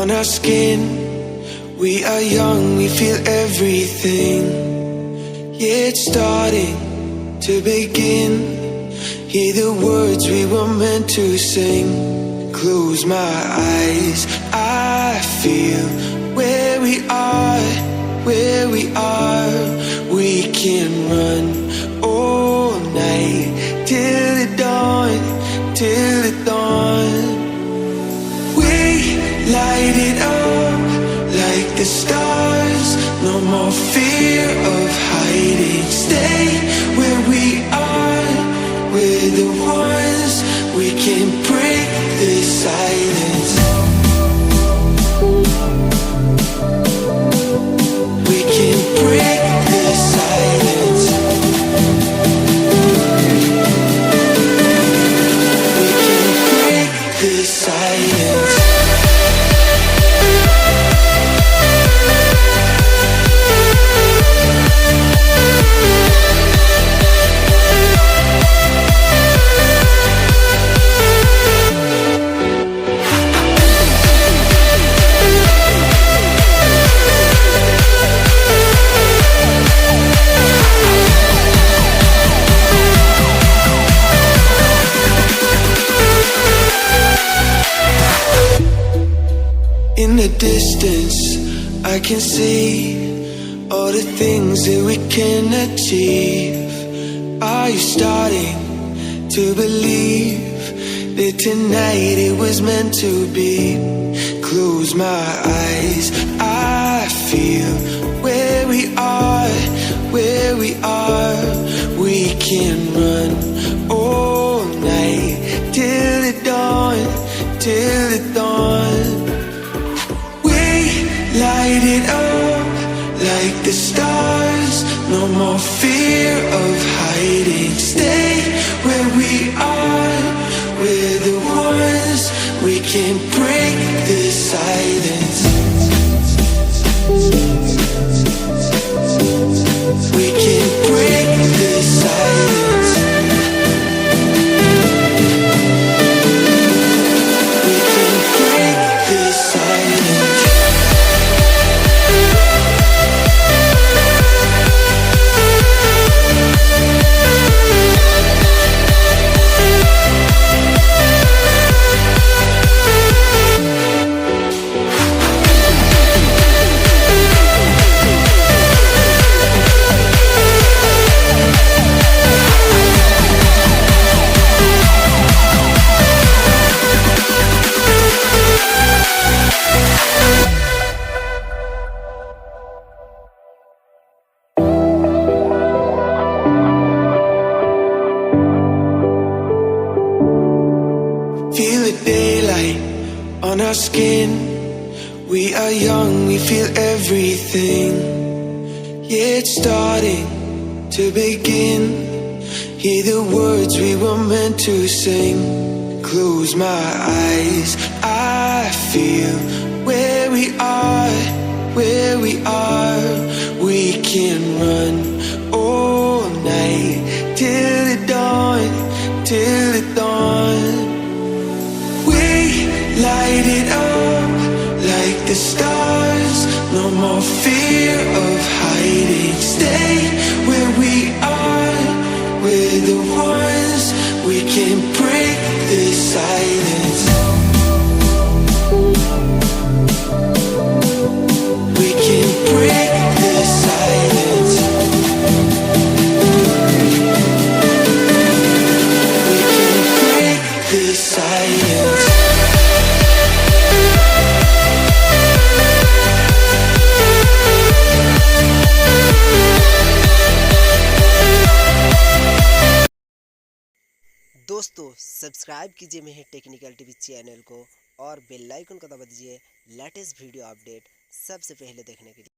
on our skin. We are young, we feel everything. Yeah, it's starting to begin. Hear the words we were meant to sing. Close my eyes, I feel where we are, where we are. We can run all night till the dawn, till the dawn. We light it up like the stars. No more fear of hiding. Stay where we are. We're the ones. We can break the silence. We can break the silence. We can break the silence. In the distance, I can see all the things that we can achieve. Are you starting to believe that tonight it was meant to be. Close my eyes, I feel where we are, where we are. We can run all night till the dawn, till the dawn. We light it up like the stars. No more fear of hiding. Stay where we are. We're the ones. We can break the silence. We can break the silence. We can break the silence. Feel the daylight on our skin. We are young, we feel everything. Yeah, it's starting to begin. Hear the words we were meant to sing. Close my eyes, I feel where we are, where we are. We can run all night till the dawn, till the dawn. Light it up like the stars. No more fear of hiding. Stay where we are. We're the ones. We can break the silence. We can break the silence. We can break the silence. दोस्तों subscribe कीजिए मेरे technical TV channel को और bell icon को दबा दीजिए latest video update सबसे पहले देखने के लिए।